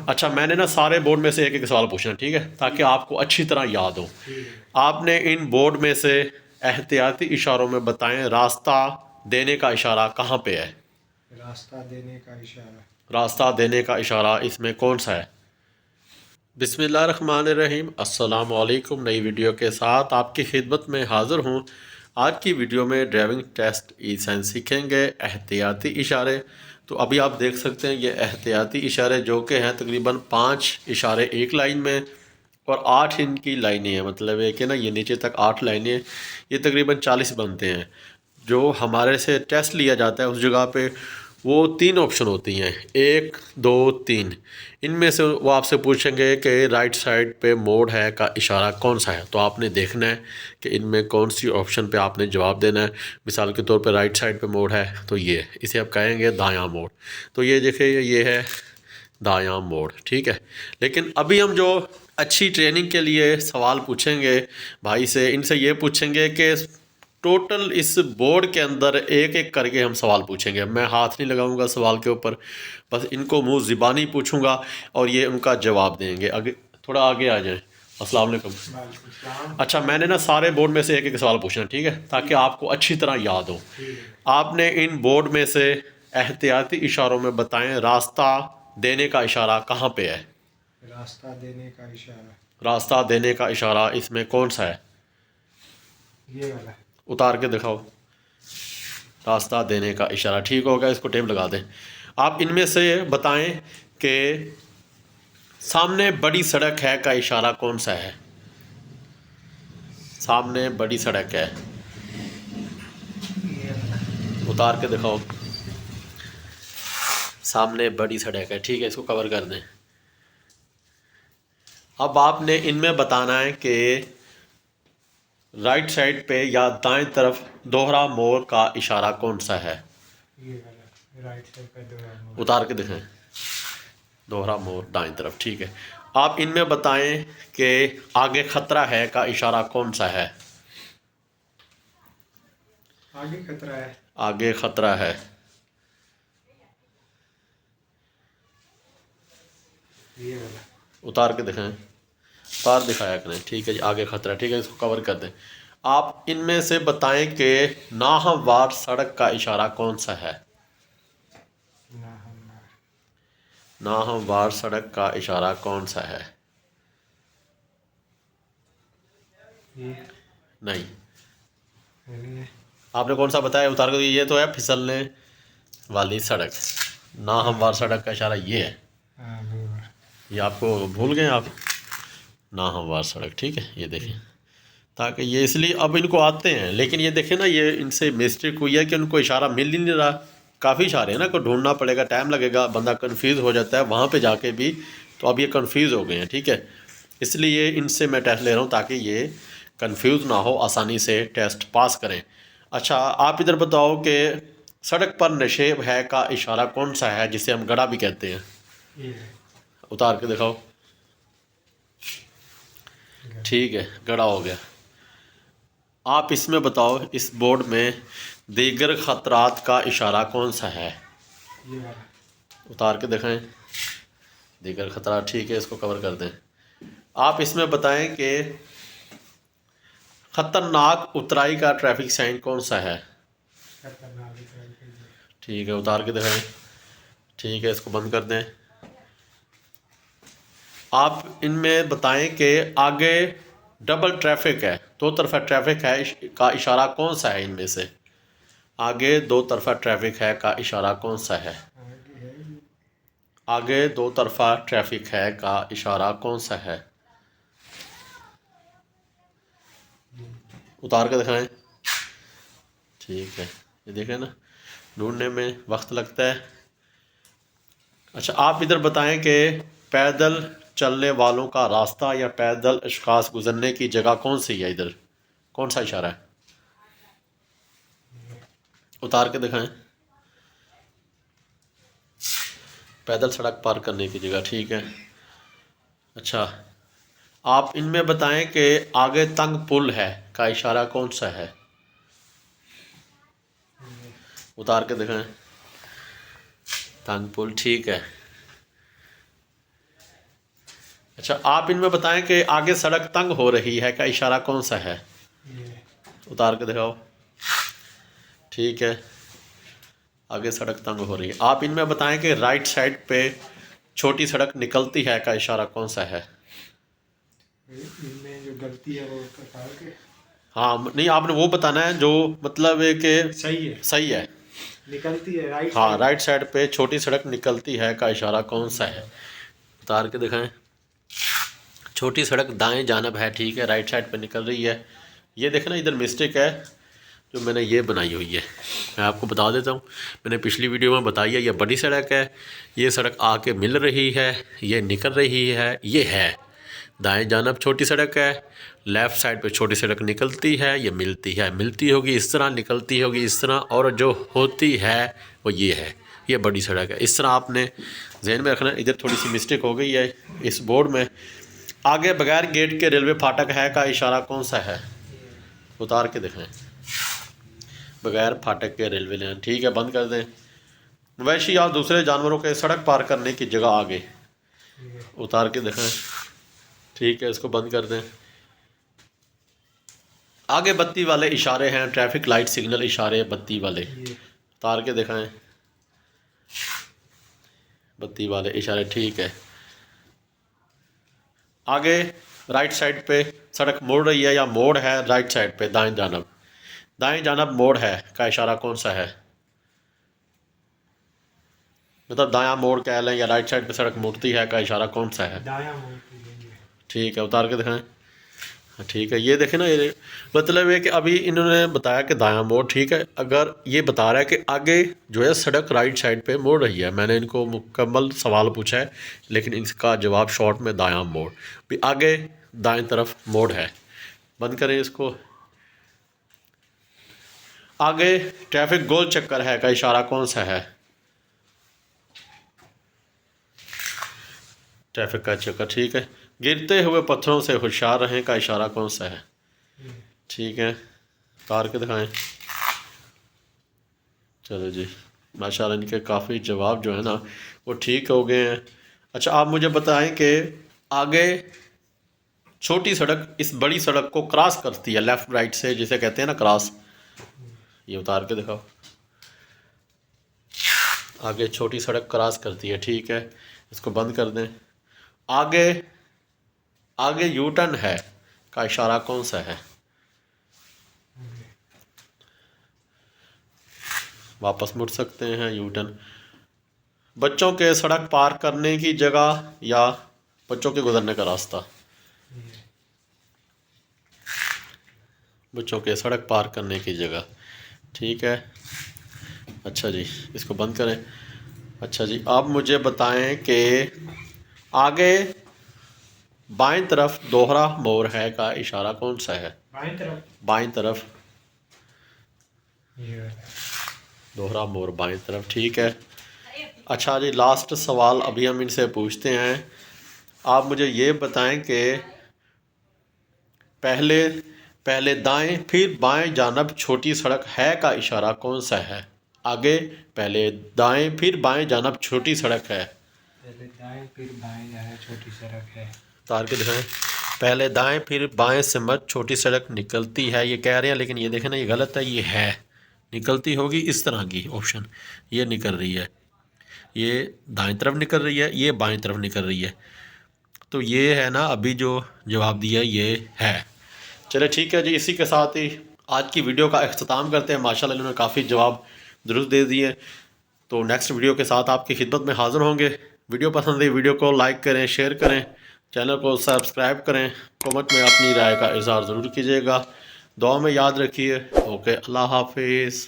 अच्छा, मैंने ना सारे बोर्ड में से एक एक सवाल पूछना, ठीक है, ताकि आपको अच्छी तरह याद हो। आपने इन बोर्ड में से एहतियाती इशारों में बताएं रास्ता देने का इशारा कहाँ पे है। रास्ता देने का इशारा। रास्ता देने का इशारा इसमें कौन सा है। बिस्मिल्लाहिर्रहमानिर्रहीम, अस्सलाम वालेकुम। नई वीडियो के साथ आपकी खिदमत में हाज़िर हूँ। आज की वीडियो में ड्राइविंग टेस्ट ई साइंस सीखेंगे, एहतियाती इशारे। तो अभी आप देख सकते हैं ये एहतियाती इशारे जो कि हैं तकरीबन 5 इशारे एक लाइन में और 8 इनकी लाइनें हैं, मतलब है कि ना ये नीचे तक 8 लाइनें, ये तकरीबन 40 बनते हैं। जो हमारे से टेस्ट लिया जाता है उस जगह पे वो 3 ऑप्शन होती हैं, 1 2 3। इनमें से वो आपसे पूछेंगे कि राइट साइड पे मोड़ है का इशारा कौन सा है, तो आपने देखना है कि इनमें कौन सी ऑप्शन पे आपने जवाब देना है। मिसाल के तौर पे राइट साइड पे मोड़ है तो ये, इसे आप कहेंगे दायां मोड़। तो ये देखिए ये है दायां मोड़, ठीक है। लेकिन अभी हम जो अच्छी ट्रेनिंग के लिए सवाल पूछेंगे भाई से, इनसे ये पूछेंगे कि टोटल इस बोर्ड के अंदर एक एक करके हम सवाल पूछेंगे। मैं हाथ नहीं लगाऊंगा सवाल के ऊपर, बस इनको मुंह ज़बानी पूछूंगा और ये उनका जवाब देंगे। आगे थोड़ा आगे आ जाएं। अस्सलाम वालेकुम। वालेकुम सलाम। अच्छा, मैंने ना सारे बोर्ड में से एक एक सवाल पूछना, ठीक है, ताकि आपको अच्छी तरह याद हो। आपने इन बोर्ड में से एहतियाती इशारों में बताएं रास्ता देने का इशारा कहाँ पे है। रास्ता देने का इशारा। रास्ता देने का इशारा इसमें कौन सा है। ये वाला। उतार के दिखाओ। रास्ता देने का इशारा ठीक होगा, इसको टेप लगा दें। आप इनमें से बताएं कि सामने बड़ी सड़क है का इशारा कौन सा है। सामने बड़ी सड़क है, ये वाला। उतार के दिखाओ। सामने बड़ी सड़क है, ठीक है, इसको कवर कर दें। अब आपने इनमें बताना है कि राइट साइड पे या दाएं तरफ दोहरा मोड़ का इशारा कौन सा है। ये वाला राइट साइड पे दो आदमी। उतार के दिखाएं। दोहरा मोड़ दाएं तरफ, ठीक है। आप इनमें बताएं कि आगे खतरा है का इशारा कौन सा है। आगे खतरा है। आगे खतरा है, ये वाला। उतार के दिखाएं। उतार दिखाया करें, ठीक है जी, आगे खतरा, ठीक है, इसको कवर कर दें। आप इनमें से बताएं कि नाहमवार सड़क का इशारा कौन सा है। ना हम। नाहमवार सड़क का इशारा कौन सा है। ये नहीं, नहीं है। आपने कौन सा बताया, उतार के। ये तो है फिसलने वाली सड़क। नाहमवार सड़क का इशारा ये है। हाँ बराबर। ये आपको भूल गए आप। नाहमवार सड़क, ठीक है, ये देखें। ताकि ये इसलिए अब इनको आते हैं, लेकिन ये देखें ना, ये इनसे मिस्टेक हुई है कि उनको इशारा मिल ही नहीं रहा। काफ़ी इशारे हैं ना, को ढूंढना पड़ेगा, टाइम लगेगा, बंदा कंफ्यूज हो जाता है वहाँ पे जाके भी। तो अब ये कंफ्यूज हो गए हैं, ठीक है, इसलिए इनसे मैं टेस्ट ले रहा हूँ ताकि ये कंफ्यूज ना हो, आसानी से टेस्ट पास करें। अच्छा, आप इधर बताओ कि सड़क पर नशेब है का इशारा कौन सा है, जिसे हम गड़ा भी कहते हैं। ये है। उतार के दिखाओ। ठीक है, गड़ा हो गया। आप इसमें बताओ, इस बोर्ड में दीगर खतरात का इशारा कौन सा है। ये वाला। उतार के दिखाएं। दीगर खतरा, ठीक है, इसको कवर कर दें। आप इसमें बताएं कि खतरनाक उतराई का ट्रैफिक साइन कौन सा है। खतरनाक इधर के लिए। ठीक है, उतार के दिखाएं। ठीक है, इसको बंद कर दें। आप इनमें बताएं कि आगे डबल ट्रैफिक है, दो तरफा ट्रैफिक है का इशारा कौन सा है इनमें से। आगे दो तरफा ट्रैफिक है का इशारा कौन सा है। आगे है ये। आगे दो तरफा ट्रैफिक है का इशारा कौन सा है। उतार के दिखाएं। ठीक है, ये देखें ना, ढूंढने में वक्त लगता है। अच्छा, आप इधर बताएं कि पैदल चलने वालों का रास्ता या पैदल अशखास गुजरने की जगह कौन सी है, इधर कौन सा इशारा है। उतार के दिखाएं। पैदल सड़क पार करने की जगह, ठीक है। अच्छा, आप इनमें बताएं कि आगे तंग पुल है का इशारा कौन सा है। उतार के दिखाएं। तंग पुल, ठीक है। अच्छा, आप इनमें बताएं कि आगे सड़क तंग हो रही है का इशारा कौन सा है? ये उतार के दिखाओ। ठीक है, आगे सड़क तंग हो रही है। आप इनमें बताएं कि राइट साइड पे छोटी सड़क निकलती है का इशारा कौन सा है? इनमें जो गलती है वो बता के हाँ, नहीं आपने वो बताना है जो मतलब है कि सही है, सही है। निकलती है राइट हाँ, साइड। राइट साइड पे छोटी सड़क निकलती है का इशारा कौन सा है? उतार के दिखाएं। छोटी सड़क दाएं जानब है, ठीक है, राइट साइड पे निकल रही है। ये देखें ना, इधर मिस्टेक है जो मैंने ये बनाई हुई है। मैं आपको बता देता हूँ, मैंने पिछली वीडियो में बताई है, ये बड़ी सड़क है, ये सड़क आके मिल रही है, ये निकल रही है, ये है। दाएं जानब छोटी सड़क है, लेफ़्ट साइड पे छोटी सड़क निकलती है, ये मिलती है। मिलती होगी इस तरह, निकलती होगी इस तरह, और जो होती है वो ये है, ये बड़ी सड़क है। इस तरह आपने जहन में रखना। इधर थोड़ी सी मिस्टेक हो गई है इस बोर्ड में। आगे बगैर गेट के रेलवे फाटक है का इशारा कौन सा है? उतार के दिखाएं। बगैर फाटक के रेलवे लाइन, ठीक है, बंद कर दें। वैसे या दूसरे जानवरों के सड़क पार करने की जगह आगे, उतार के दिखाएं। ठीक है, इसको बंद कर दें। आगे बत्ती वाले इशारे हैं, ट्रैफिक लाइट सिग्नल इशारे बत्ती वाले, उतार के दिखाएं। बत्ती वाले इशारे, ठीक है। आगे राइट साइड पे सड़क मुड़ रही है या मोड़ है, राइट साइड पे दाएं जानब, दाएं जानब मोड़ है का इशारा कौन सा है? मतलब दायां मोड़ कह लें या राइट साइड पे सड़क मुड़ती है का इशारा कौन सा है? दायां मोड़ के लिए। ठीक है, उतार के दिखाएं। ठीक है, ये देखें ना, ये मतलब है कि अभी इन्होंने बताया कि दायां मोड़, ठीक है। अगर ये बता रहा है कि आगे जो है सड़क राइट साइड पे मोड़ रही है, मैंने इनको मुकम्मल सवाल पूछा है लेकिन इसका जवाब शॉर्ट में दायां मोड़, भी आगे दाएं तरफ मोड़ है। बंद करें इसको। आगे ट्रैफिक गोल चक्कर है का इशारा कौन सा है? ट्रैफिक का चक्कर, ठीक है। गिरते हुए पत्थरों से होशियार रहें का इशारा कौन सा है? ठीक है, उतार के दिखाएं। चलो जी, माशाल्लाह इनके काफ़ी जवाब जो है ना वो ठीक हो गए हैं। अच्छा, आप मुझे बताएं कि आगे छोटी सड़क इस बड़ी सड़क को क्रॉस करती है लेफ़्ट राइट से, जिसे कहते हैं ना क्रॉस, ये उतार के दिखाओ। आगे छोटी सड़क क्रॉस करती है, ठीक है, इसको बंद कर दें। आगे यू टर्न है का इशारा कौन सा है? वापस मुड़ सकते हैं, यू टर्न। बच्चों के सड़क पार करने की जगह या बच्चों के गुजरने का रास्ता? बच्चों के सड़क पार करने की जगह, ठीक है। अच्छा जी, इसको बंद करें। अच्छा जी, आप मुझे बताएं कि आगे बाएं तरफ दोहरा मोड़ है का इशारा कौन सा है? बाएं तरफ, बाएं तरफ ये दोहरा मोड़ बाएं तरफ, ठीक है। अच्छा जी, लास्ट सवाल अभी हम इनसे पूछते हैं। आप मुझे ये बताएं कि पहले दाएं फिर बाएं जानब छोटी सड़क है का इशारा कौन सा है? आगे पहले दाएं फिर बाएं जानब छोटी सड़क है, पहले दाएं फिर बाएं जाना छोटी सड़क है। तार के दिखाएं। पहले दाएं फिर बाएं से मत छोटी सड़क निकलती है, ये कह रहे हैं, लेकिन ये देखें ना, ये गलत है। ये है निकलती होगी इस तरह की ऑप्शन, ये निकल रही है, ये दाएं तरफ निकल रही है, ये बाएं तरफ निकल रही है। तो ये है ना, अभी जो जवाब दिया ये है। चले ठीक है जी, इसी के साथ ही आज की वीडियो का अख्ताम करते हैं। माशाल्लाह इन्होंने काफ़ी जवाब दुरुस्त दे दिए। तो नेक्स्ट वीडियो के साथ आपकी खिदमत में हाज़िर होंगे। वीडियो पसंद है, वीडियो को लाइक करें, शेयर करें, चैनल को सब्सक्राइब करें, कमेंट में अपनी राय का इज़हार ज़रूर कीजिएगा। दुआ में याद रखिए। ओके, अल्लाह हाफिज़।